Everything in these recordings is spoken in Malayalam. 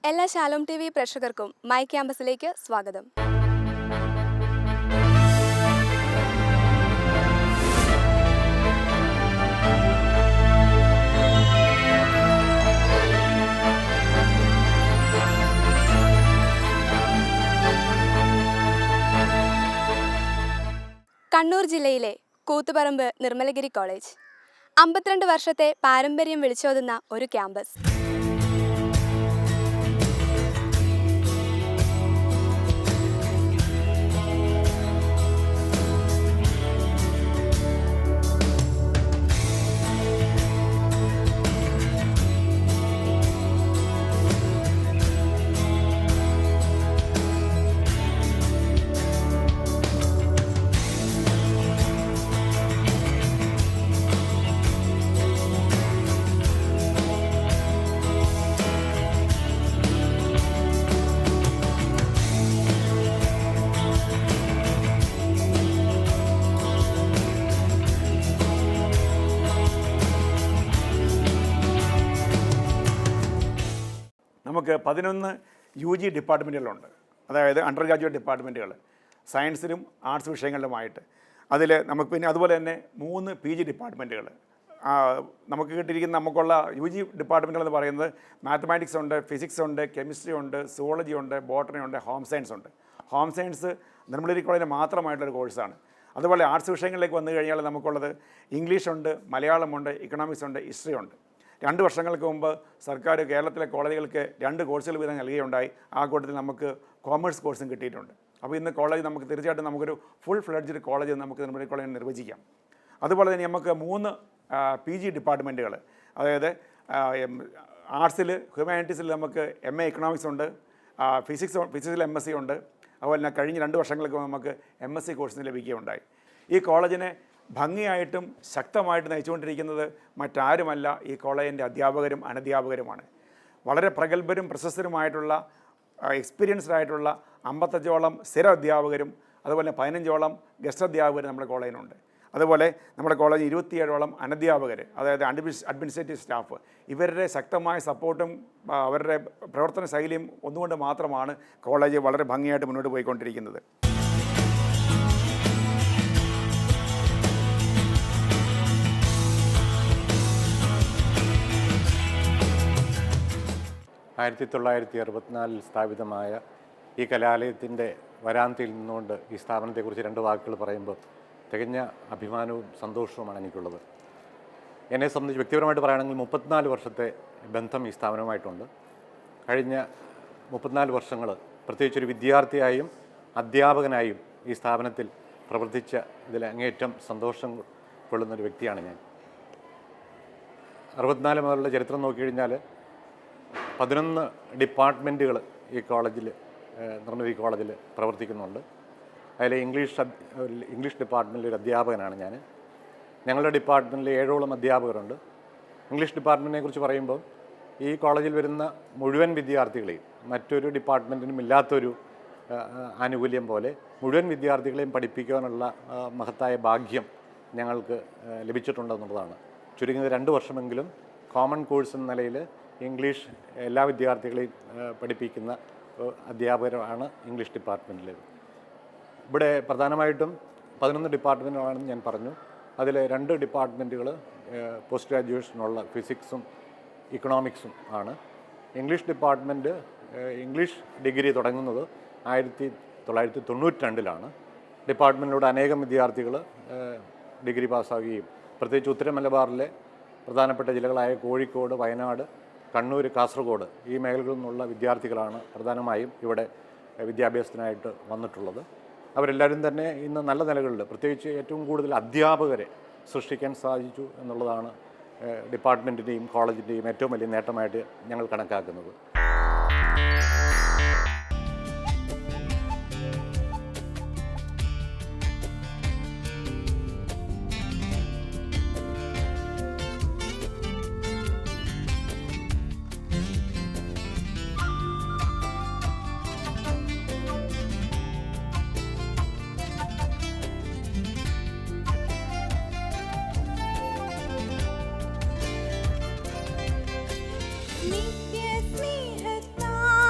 എല്ലാ ശാലോം ടി വി പ്രേക്ഷകർക്കും മൈ ക്യാമ്പസിലേക്ക് സ്വാഗതം. കണ്ണൂർ ജില്ലയിലെ കൂത്തുപറമ്പ് നിർമ്മലഗിരി കോളേജ് 52 വർഷത്തെ പാരമ്പര്യം വിളിച്ചോതുന്ന ഒരു ക്യാമ്പസ്. നമുക്ക് 11 UG ഡിപ്പാർട്ട്മെൻറ്റുകളുണ്ട്. അതായത് അണ്ടർ ഗ്രാജുവേറ്റ് ഡിപ്പാർട്ട്മെൻറ്റുകൾ സയൻസിലും ആർട്സ് വിഷയങ്ങളിലുമായിട്ട്. അതിൽ നമുക്ക് പിന്നെ അതുപോലെ തന്നെ 3 PG ഡിപ്പാർട്ട്മെൻറ്റുകൾ. നമുക്ക് കിട്ടിയിരിക്കുന്ന നമുക്കുള്ള UG ഡിപ്പാർട്ട്മെൻറ്റുകൾ എന്ന് പറയുന്നത് മാത്തമാറ്റിക്സ് ഉണ്ട്, ഫിസിക്സ് ഉണ്ട്, കെമിസ്ട്രി ഉണ്ട്, സുവോളജി ഉണ്ട്, ബോട്ടണി ഉണ്ട്, ഹോം സയൻസ് ഉണ്ട്. ഹോം സയൻസ് നിർമ്മലഗിരി കോളേജിന് മാത്രമായിട്ടുള്ളൊരു കോഴ്സാണ്. അതുപോലെ ആർട്സ് വിഷയങ്ങളിലേക്ക് വന്നു കഴിഞ്ഞാൽ നമുക്കുള്ളത് ഇംഗ്ലീഷുണ്ട്, മലയാളമുണ്ട്, ഇക്കണോമിക്സ് ഉണ്ട്, ഹിസ്റ്ററി ഉണ്ട്. 2 വർഷങ്ങൾക്ക് മുമ്പ് സർക്കാർ കേരളത്തിലെ കോളേജുകൾക്ക് 2 കോഴ്സുകൾ വീതം നൽകുകയുണ്ടായി. ആ കൂട്ടത്തിൽ നമുക്ക് കോമേഴ്സ് കോഴ്സും കിട്ടിയിട്ടുണ്ട്. അപ്പോൾ ഇന്ന് കോളേജ് നമുക്ക് തീർച്ചയായിട്ടും നമുക്കൊരു ഫുൾ ഫ്ലെഡ്ജ്ഡ് കോളേജ് നമുക്ക് നിർമ്മലഗിരി കോളേജിൽ നിർവചിക്കാം. അതുപോലെ തന്നെ നമുക്ക് 3 PG ഡിപ്പാർട്ട്മെൻറ്റുകൾ, അതായത് ആർട്സിൽ ഹ്യൂമാനിറ്റീസിൽ നമുക്ക് MA ഇക്കണോമിക്സ് ഉണ്ട്, ഫിസിക്സിൽ MSc ഉണ്ട്. അതുപോലെ തന്നെ കഴിഞ്ഞ 2 വർഷങ്ങൾക്ക് നമുക്ക് MSc കോഴ്സിന് ലഭിക്കുകയുണ്ടായി. ഈ കോളേജിനെ ഭംഗിയായിട്ടും ശക്തമായിട്ട് നയിച്ചുകൊണ്ടിരിക്കുന്നത് മറ്റാരുമല്ല, ഈ കോളേജിൻ്റെ അധ്യാപകരും അനധ്യാപകരുമാണ്. വളരെ പ്രഗത്ഭരും പ്രശസ്തരുമായിട്ടുള്ള എക്സ്പീരിയൻസ്ഡ് ആയിട്ടുള്ള 55ഓളം സ്ഥിര അധ്യാപകരും അതുപോലെ 15ഓളം ഗസ്റ്റ് അധ്യാപകരും നമ്മുടെ കോളേജിനുണ്ട്. അതുപോലെ നമ്മുടെ കോളേജ് 27ഓളം അനധ്യാപകർ, അതായത് അഡ്മിനിസ്ട്രേറ്റീവ് സ്റ്റാഫ്. ഇവരുടെ ശക്തമായ സപ്പോർട്ടും അവരുടെ പ്രവർത്തന ശൈലിയും ഒന്നുകൊണ്ട് മാത്രമാണ് കോളേജ് വളരെ ഭംഗിയായിട്ട് മുന്നോട്ട് പോയിക്കൊണ്ടിരിക്കുന്നത്. ആയിരത്തി 1964 സ്ഥാപിതമായ ഈ കലാലയത്തിൻ്റെ വരാന്തയിൽ നിന്നുകൊണ്ട് ഈ സ്ഥാപനത്തെക്കുറിച്ച് 2 വാക്കുകൾ പറയുമ്പോൾ തികഞ്ഞ അഭിമാനവും സന്തോഷവുമാണ് എനിക്കുള്ളത്. എന്നെ സംബന്ധിച്ച് വ്യക്തിപരമായിട്ട് പറയുകയാണെങ്കിൽ 34 വർഷത്തെ ബന്ധം ഈ സ്ഥാപനവുമായിട്ടുണ്ട്. കഴിഞ്ഞ 34 വർഷങ്ങൾ പ്രത്യേകിച്ചൊരു വിദ്യാർത്ഥിയായും അധ്യാപകനായും ഈ സ്ഥാപനത്തിൽ പ്രവർത്തിച്ച ഇതിൽ അങ്ങേയറ്റം സന്തോഷം കൊള്ളുന്നൊരു വ്യക്തിയാണ് ഞാൻ. 64 മുതലുള്ള ചരിത്രം നോക്കിക്കഴിഞ്ഞാൽ 11 ഡിപ്പാർട്ട്മെൻറ്റുകൾ ഈ കോളേജിൽ നിർമ്മലഗിരി കോളേജിൽ പ്രവർത്തിക്കുന്നുണ്ട്. അതിൽ ഇംഗ്ലീഷ് ഡിപ്പാർട്ട്മെൻറ്റിൽ ഒരു അധ്യാപകനാണ് ഞാൻ. ഞങ്ങളുടെ ഡിപ്പാർട്ട്മെൻറ്റിൽ 7ഓളം അധ്യാപകരുണ്ട്. ഇംഗ്ലീഷ് ഡിപ്പാർട്ട്മെൻറ്റിനെ കുറിച്ച് പറയുമ്പോൾ ഈ കോളേജിൽ വരുന്ന മുഴുവൻ വിദ്യാർത്ഥികളെയും മറ്റൊരു ഡിപ്പാർട്ട്മെൻറ്റിനും ഇല്ലാത്തൊരു ആനുകൂല്യം പോലെ മുഴുവൻ വിദ്യാർത്ഥികളെയും പഠിപ്പിക്കാനുള്ള മഹത്തായ ഭാഗ്യം ഞങ്ങൾക്ക് ലഭിച്ചിട്ടുണ്ടെന്നുള്ളതാണ്. ചുരുങ്ങിയത് 2 വർഷമെങ്കിലും കോമൺ കോഴ്സ് എന്ന നിലയിൽ ഇംഗ്ലീഷ് എല്ലാ വിദ്യാർത്ഥികളെയും പഠിപ്പിക്കുന്ന അധ്യാപകരാണ് ഇംഗ്ലീഷ് ഡിപ്പാർട്ട്മെൻറ്റിൽ. ഇവിടെ പ്രധാനമായിട്ടും 11 ഡിപ്പാർട്ട്മെൻറ്റുകളാണെന്ന് ഞാൻ പറഞ്ഞു. അതിൽ 2 ഡിപ്പാർട്ട്മെൻറ്റുകൾ പോസ്റ്റ് ഗ്രാജുവേഷനുള്ള ഫിസിക്സും ഇക്കണോമിക്സും ആണ്. ഇംഗ്ലീഷ് ഡിപ്പാർട്ട്മെൻറ്റ് ഇംഗ്ലീഷ് ഡിഗ്രി തുടങ്ങുന്നത് 1992 ഡിപ്പാർട്ട്മെൻറ്റിലൂടെ അനേകം വിദ്യാർത്ഥികൾ ഡിഗ്രി പാസ്സാവുകയും പ്രത്യേകിച്ച് ഉത്തര മലബാറിലെ പ്രധാനപ്പെട്ട ജില്ലകളായ കോഴിക്കോട്, വയനാട്, കണ്ണൂർ, കാസർഗോഡ് ഈ മേഖലകളിൽ നിന്നുള്ള വിദ്യാർത്ഥികളാണ് പ്രധാനമായും ഇവിടെ വിദ്യാഭ്യാസത്തിനായിട്ട് വന്നിട്ടുള്ളത്. അവരെല്ലാവരും തന്നെ ഇന്ന് നല്ല നിലകളിൽ പ്രത്യേകിച്ച് ഏറ്റവും കൂടുതൽ അധ്യാപകരെ സൃഷ്ടിക്കാൻ സാധിച്ചു എന്നുള്ളതാണ് ഡിപ്പാർട്ട്മെൻറ്റിൻ്റെയും കോളേജിൻ്റെയും ഏറ്റവും വലിയ നേട്ടമായിട്ട് ഞങ്ങൾ കണക്കാക്കുന്നത്. നിത്യ സ്നേഹത്താൽ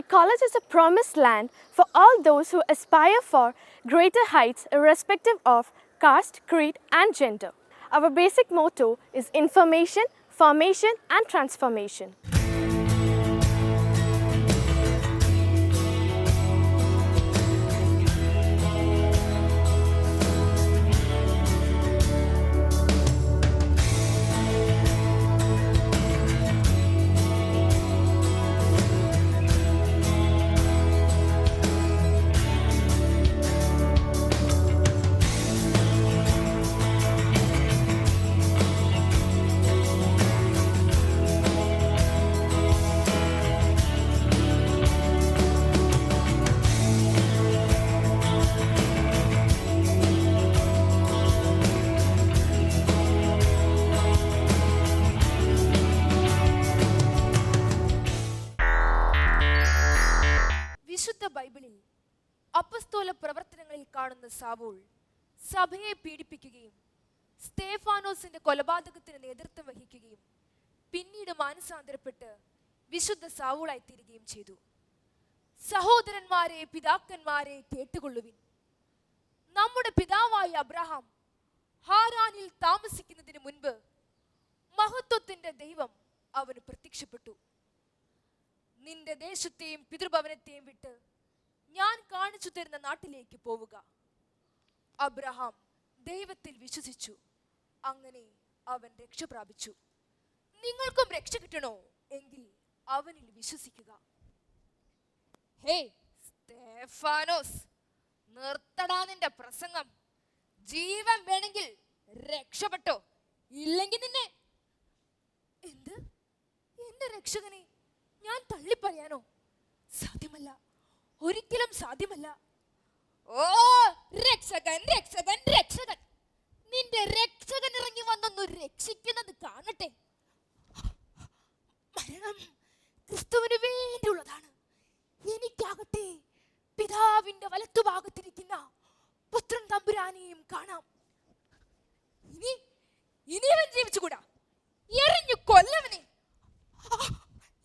college is a promised land for all those who aspire for greater heights irrespective of caste, creed, and gender. Our basic motto is information, formation, and transformation. വിശുദ്ധ ബൈബിളിൽ അപ്പസ്തോല പ്രവർത്തനങ്ങളിൽ കാണുന്ന സാവൂൾ സഭയെ പീഡിപ്പിക്കുകയും സ്തേഫാനോസിന്റെ കൊലപാതകത്തിന് നേതൃത്വം വഹിക്കുകയും പിന്നീട് മാനസാന്തരപ്പെട്ട് വിശുദ്ധ സാവൂളായി തീരുകയും ചെയ്തു. സഹോദരന്മാരെ, പിതാക്കന്മാരെ, കേട്ടുകൊള്ളുവിൻ. നമ്മുടെ പിതാവായ അബ്രഹാം ഹാരാനിൽ താമസിക്കുന്നതിന് മുൻപ് മഹത്വത്തിന്റെ ദൈവം അവന് പ്രത്യക്ഷപ്പെട്ടു. നിന്റെ ദേശത്തെയും പിതൃഭവനത്തെയും വിട്ട് ഞാൻ കാണിച്ചു തരുന്ന നാട്ടിലേക്ക് പോവുക. അബ്രഹാം ദൈവത്തിൽ വിശ്വസിച്ചു, അങ്ങനെ അവൻ രക്ഷ പ്രാപിച്ചു. നിങ്ങൾക്കും രക്ഷ കിട്ടണോ എങ്കിൽ അവനിൽ വിശ്വസിക്കുക. ഹേ സ്തേഫാനോസ്, നിർത്തടാ നിന്റെ പ്രസംഗം. ജീവൻ വേണമെങ്കിൽ രക്ഷപ്പെട്ടോ, ഇല്ലെങ്കിൽ നിന്നെ. എന്ത്? എന്റെ രക്ഷകനെ ഞാൻ തള്ളിപ്പറയാനോ? സാധ്യമല്ല, ഒരിക്കലും സാധ്യമല്ല. ഓ രക്ഷകൻ, രക്ഷകൻ, രക്ഷകൻ! നിന്റെ രക്ഷകൻ ഇറങ്ങി വന്നൊന്നു രക്ഷിക്കുന്നത് കാണട്ടെ. മരണം ക്രിസ്തുവിന് വേണ്ടിയുള്ളതാണ്. എനിക്കാകട്ടെ പിതാവിന്റെ വലത്തുഭാഗത്തിരിക്കുന്ന പുത്രൻ തമ്പുരാനെയും കാണാം. ഇനി അവൻ ജീവിച്ചുകൂടാ. എറിഞ്ഞു കൊല്ലവനെ.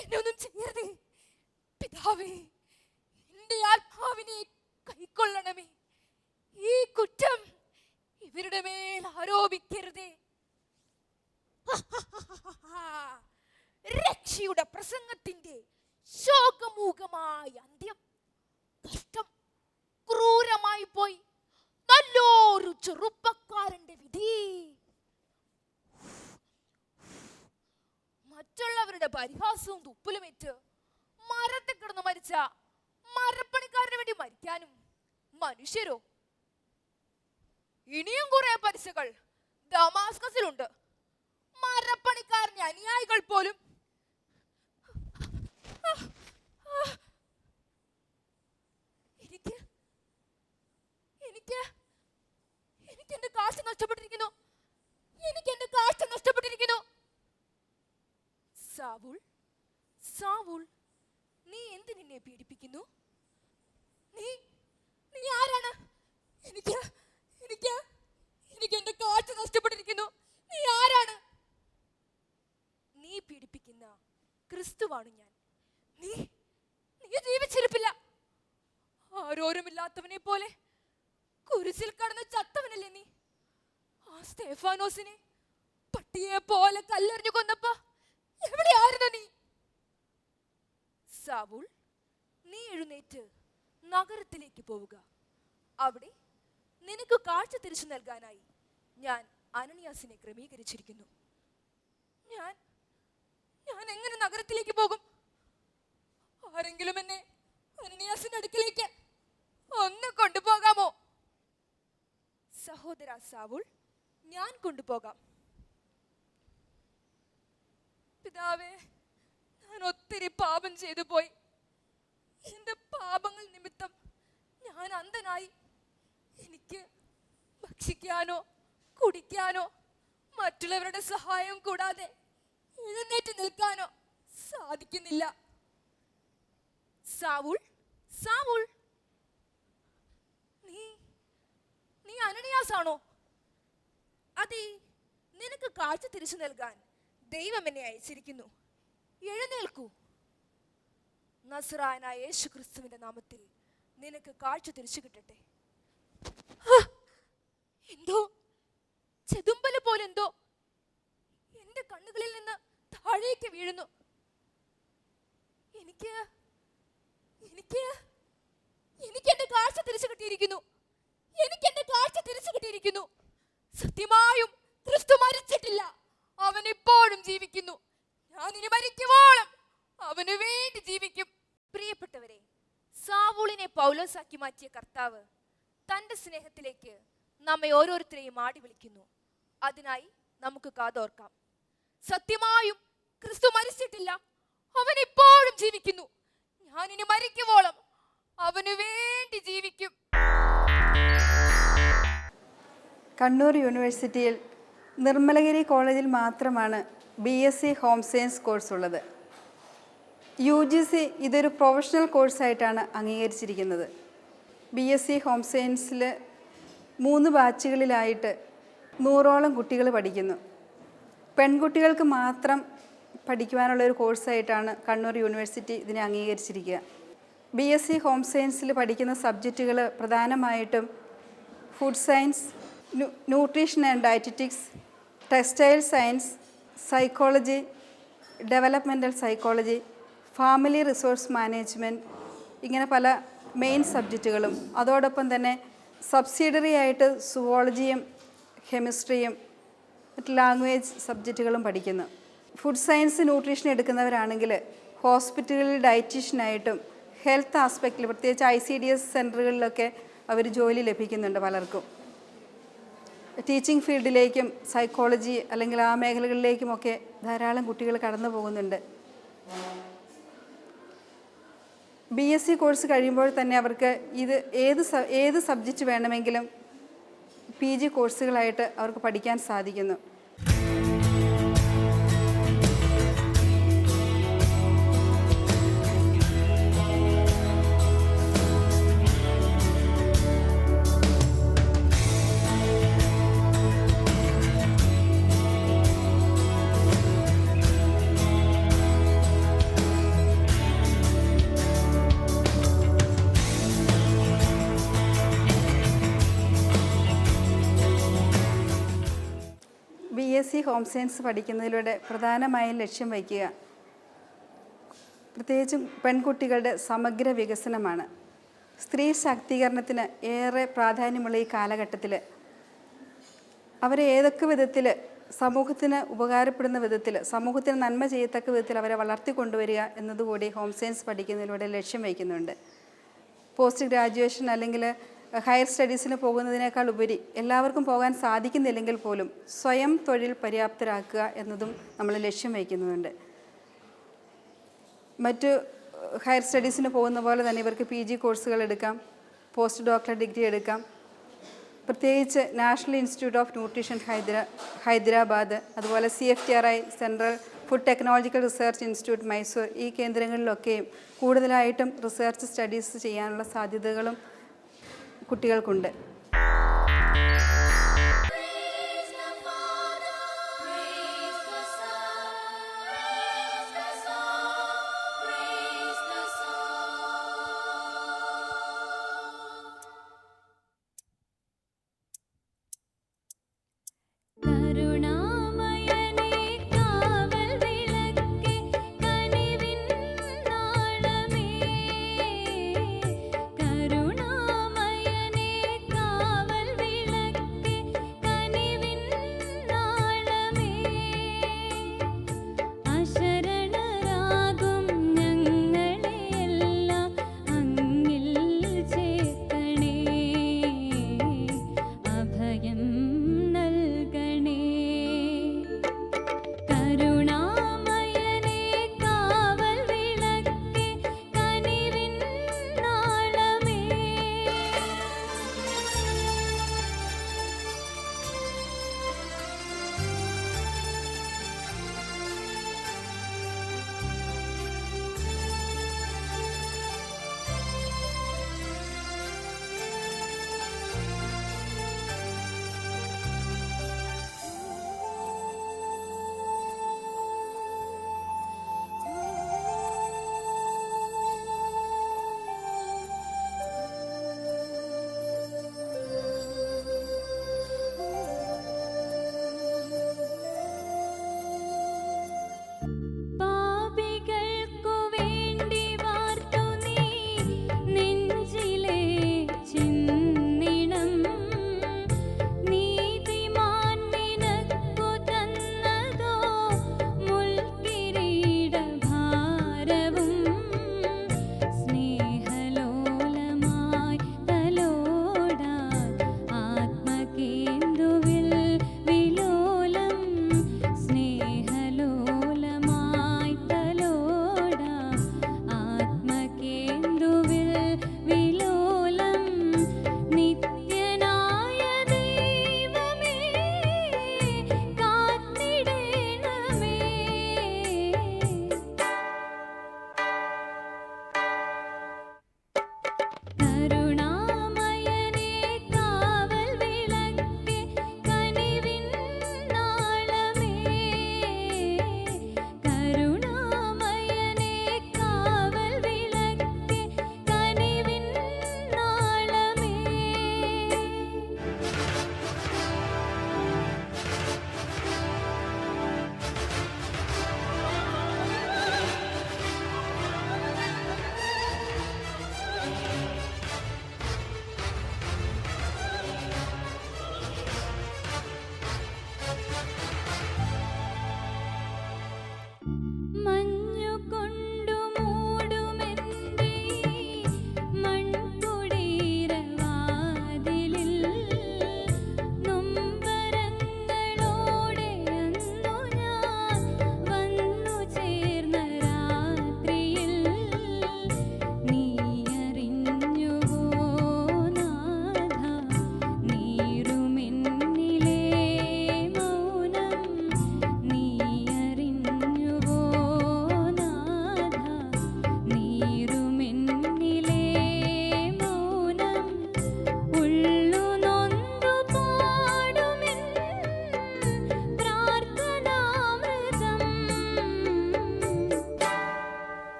എന്നെ ഒന്നും ചെയ്യരുതേ പിതാവേ, എന്റെ ആത്മാവിനെ കൈക്കൊള്ളണമേ. ഈ കുറ്റം ഇവരുടെ മേൽ ആരോപിക്കരുതേ. രക്ഷയുടെ പ്രസംഗത്തിന്റെ ശോകമൂകമായ അന്ത്യം. കഷ്ടം, ക്രൂരമായി പോയി. നല്ലൊരു ചെറുപ്പക്കാരന്റെ വിധി. മറ്റുള്ളവരുടെ പരിഹാസവും തുപ്പലുമേറ്റ് മരത്തിൽ കിടന്ന് മരിച്ച മരപ്പണിക്കാരന് വേണ്ടി മരിക്കാനും മനുഷ്യരോ? ഇനിയും കുറെ പരീക്ഷകൾ ദമാസ്കസിലുണ്ട്. മരപ്പണിക്കാരന്റെ അനുയായികൾ പോലും എനിക്ക് എനിക്ക് എനിക്ക് എന്റെ കാശ് നഷ്ടപ്പെട്ടിരിക്കുന്നു. എനിക്ക് എന്റെ കാശ് നഷ്ടപ്പെട്ടിരിക്കുന്നു. സാവൂൾ, സാവൂൾ, നീ എന്തിനെ പീഡിപ്പിക്കുന്നു? നീ ആരാണ്? എനിക്ക് എനിക്ക് എനിക്ക് എന്റെ കാഴ്ച നഷ്ടപ്പെട്ടിരിക്കുന്നു. നീ ആരാണ്? നീ പീഡിപ്പിക്കുന്ന ക്രിസ്തുവാണ് ഞാൻ. നീ ജീവിച്ചിരിപ്പില്ല. ആരോരുമില്ലാത്തവനെ പോലെ കുരിശിൽ കടന്ന് ചത്തവനല്ലേ നീ? ആ സ്തേഫാനോസിനെ പട്ടിയെ പോലെ കല്ലെറിഞ്ഞു കൊന്നപ്പോ എവിടെയായിരുന്നു നീ? സാവൂൾ, നീ എഴുന്നേറ്റ് നഗരത്തിലേക്ക് പോവുക. അവിടെ നിനക്ക് കാഴ്ച തിരിച്ചു നൽകാനായി ഞാൻ അനനിയാസിനെ ക്രമീകരിച്ചിരിക്കുന്നു. ഞാൻ എങ്ങനെ നഗരത്തിലേക്ക് പോകും? ആരെങ്കിലും എന്നെ അനനിയാസിന്റെ അടുക്കലേക്ക് ഒന്ന് കൊണ്ടുപോകാമോ? സഹോദര സാവൂൾ, ഞാൻ കൊണ്ടുപോകാം. പിതാവേ, ഞാൻ ഒത്തിരി പാപം ചെയ്തു പോയി. എന്റെ പാപങ്ങൾ നിമിത്തം ഞാൻ അന്ധനായി. എനിക്ക് ഭക്ഷിക്കാനോ കുടിക്കാനോ മറ്റുള്ളവരുടെ സഹായം കൂടാതെ എഴുന്നേറ്റ് നിൽക്കാനോ സാധിക്കുന്നില്ല. സാവൂൾ, സാവൂൾ, നീ അനനിയാസാണോ? അതെ, നിനക്ക് കാഴ്ച തിരിച്ചു നൽകാൻ ദൈവം എന്നെ അയച്ചിരിക്കുന്നു. എഴുന്നേൽക്കൂ. നസ്രായനായ യേശു ക്രിസ്തുവിന്റെ നാമത്തിൽ നിനക്ക് കാഴ്ച തിരിച്ചു കിട്ടട്ടെ. എന്തോ ചെതുമ്പല പോലെന്തോ എന്റെ കണ്ണുകളിൽ നിന്ന് താഴേക്ക് വീഴുന്നു. എനിക്ക് എനിക്ക് എനിക്ക് എന്റെ കാഴ്ച തിരിച്ചു കിട്ടിയിരിക്കുന്നു. എനിക്ക് എന്റെ കാഴ്ച തിരിച്ചു കിട്ടിയിരിക്കുന്നു. സത്യമായും ക്രിസ്തു മരിച്ചിട്ടില്ല, അവൻ ഇപ്പോഴും ജീവിക്കുന്നു. ഞാൻ ഇനി മരിക്കുവോളം അവന് വേണ്ടി ജീവിക്കും. പ്രിയപ്പെട്ടവരെ, സാവൂളിനെ പൗലോസാക്കി മാറ്റിയ കർത്താവ് തന്റെ സ്നേഹത്തിലേക്ക് നമ്മെ ഓരോരുത്തരെയും ആടി വിളിക്കുന്നു. അതിനായി നമുക്ക് കാതോർക്കാം. സത്യമായും ക്രിസ്തു മരിച്ചിട്ടില്ല, അവൻ ഇപ്പോഴും ജീവിക്കുന്നു. ഞാൻ ഇനി മരിക്കുവോളം അവന് വേണ്ടി ജീവിക്കും. കണ്ണൂർ യൂണിവേഴ്സിറ്റിയിൽ നിർമ്മലഗിരി കോളേജിൽ മാത്രമാണ് BSc ഹോം സയൻസ് കോഴ്സ് ഉള്ളത്. UGC ഇതൊരു പ്രൊഫഷണൽ കോഴ്സായിട്ടാണ് അംഗീകരിച്ചിരിക്കുന്നത്. BSc ഹോം സയൻസിൽ 3 ബാച്ചുകളിലായിട്ട് 100ഓളം കുട്ടികൾ പഠിക്കുന്നു. പെൺകുട്ടികൾക്ക് മാത്രം പഠിക്കുവാനുള്ളൊരു കോഴ്സായിട്ടാണ് കണ്ണൂർ യൂണിവേഴ്സിറ്റി ഇതിനെ അംഗീകരിച്ചിരിക്കുക. BSc ഹോം സയൻസിൽ പഠിക്കുന്ന സബ്ജക്റ്റുകൾ പ്രധാനമായിട്ടും food science, nutrition and dietetics, textile science, psychology, developmental psychology, family resource management, ഇങ്ങനെ പല മെയിൻ സബ്ജക്റ്റുകളും അതോടൊപ്പം തന്നെ സബ്സിഡറി ആയിട്ട് സുവോളജിയും കെമിസ്ട്രിയും മറ്റ് ലാംഗ്വേജ് സബ്ജക്റ്റുകളും പഠിക്കുന്നു. ഫുഡ് സയൻസ്, ന്യൂട്രീഷൻ എടുക്കുന്നവരാണെങ്കിൽ ഹോസ്പിറ്റലുകളിൽ ഡയറ്റീഷ്യനായിട്ടും ഹെൽത്ത് ആസ്പെക്റ്റിൽ പ്രത്യേകിച്ച് ICDS സെൻറ്ററുകളിലൊക്കെ അവർ ജോലി ലഭിക്കുന്നുണ്ട് പലർക്കും. ടീച്ചിങ് ഫീൽഡിലേക്കും സൈക്കോളജി അല്ലെങ്കിൽ ആ മേഖലകളിലേക്കുമൊക്കെ ധാരാളം കുട്ടികൾ കടന്നു പോകുന്നുണ്ട്. BSc കോഴ്സ് കഴിയുമ്പോൾ തന്നെ അവർക്ക് ഇത് ഏത് സബ്ജക്റ്റ് വേണമെങ്കിലും PG കോഴ്സുകളായിട്ട് അവർക്ക് പഠിക്കാൻ സാധിക്കുന്നു. BSc ഹോം സയൻസ് പഠിക്കുന്നതിലൂടെ പ്രധാനമായും ലക്ഷ്യം വയ്ക്കുക പ്രത്യേകിച്ചും പെൺകുട്ടികളുടെ സമഗ്ര വികസനമാണ്. സ്ത്രീ ശാക്തീകരണത്തിന് ഏറെ പ്രാധാന്യമുള്ള ഈ കാലഘട്ടത്തിൽ അവരെ ഏതൊക്കെ വിധത്തിൽ സമൂഹത്തിന് ഉപകാരപ്പെടുന്ന വിധത്തിൽ, സമൂഹത്തിന് നന്മ ചെയ്യത്തക്ക വിധത്തിൽ അവരെ വളർത്തിക്കൊണ്ടുവരിക എന്നതുകൂടി ഹോം സയൻസ് പഠിക്കുന്നതിലൂടെ ലക്ഷ്യം വയ്ക്കുന്നുണ്ട്. പോസ്റ്റ് ഗ്രാജുവേഷൻ അല്ലെങ്കിൽ ഹയർ സ്റ്റഡീസിന് പോകുന്നതിനേക്കാൾ ഉപരി എല്ലാവർക്കും പോകാൻ സാധിക്കുന്നില്ലെങ്കിൽ പോലും സ്വയം തൊഴിൽ പര്യാപ്തരാക്കുക എന്നതും നമ്മൾ ലക്ഷ്യം വയ്ക്കുന്നുണ്ട്. മറ്റു ഹയർ സ്റ്റഡീസിന് പോകുന്ന പോലെ തന്നെ ഇവർക്ക് PG കോഴ്സുകൾ എടുക്കാം, പോസ്റ്റ് ഡോക്ടറേറ്റ് ഡിഗ്രി എടുക്കാം. പ്രത്യേകിച്ച് national institute of nutrition Hyderabad, അതുപോലെ CFTRI central food technological research institute Mysore, ഈ കേന്ദ്രങ്ങളിലൊക്കെയും കൂടുതലായിട്ടും റിസർച്ച് സ്റ്റഡീസ് ചെയ്യാനുള്ള സാധ്യതകളും കുട്ടികൾക്കുണ്ട്. കരുണാമയനേ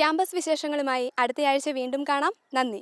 ക്യാമ്പസ് വിശേഷങ്ങളുമായി അടുത്തയാഴ്ച വീണ്ടും കാണാം. നന്ദി.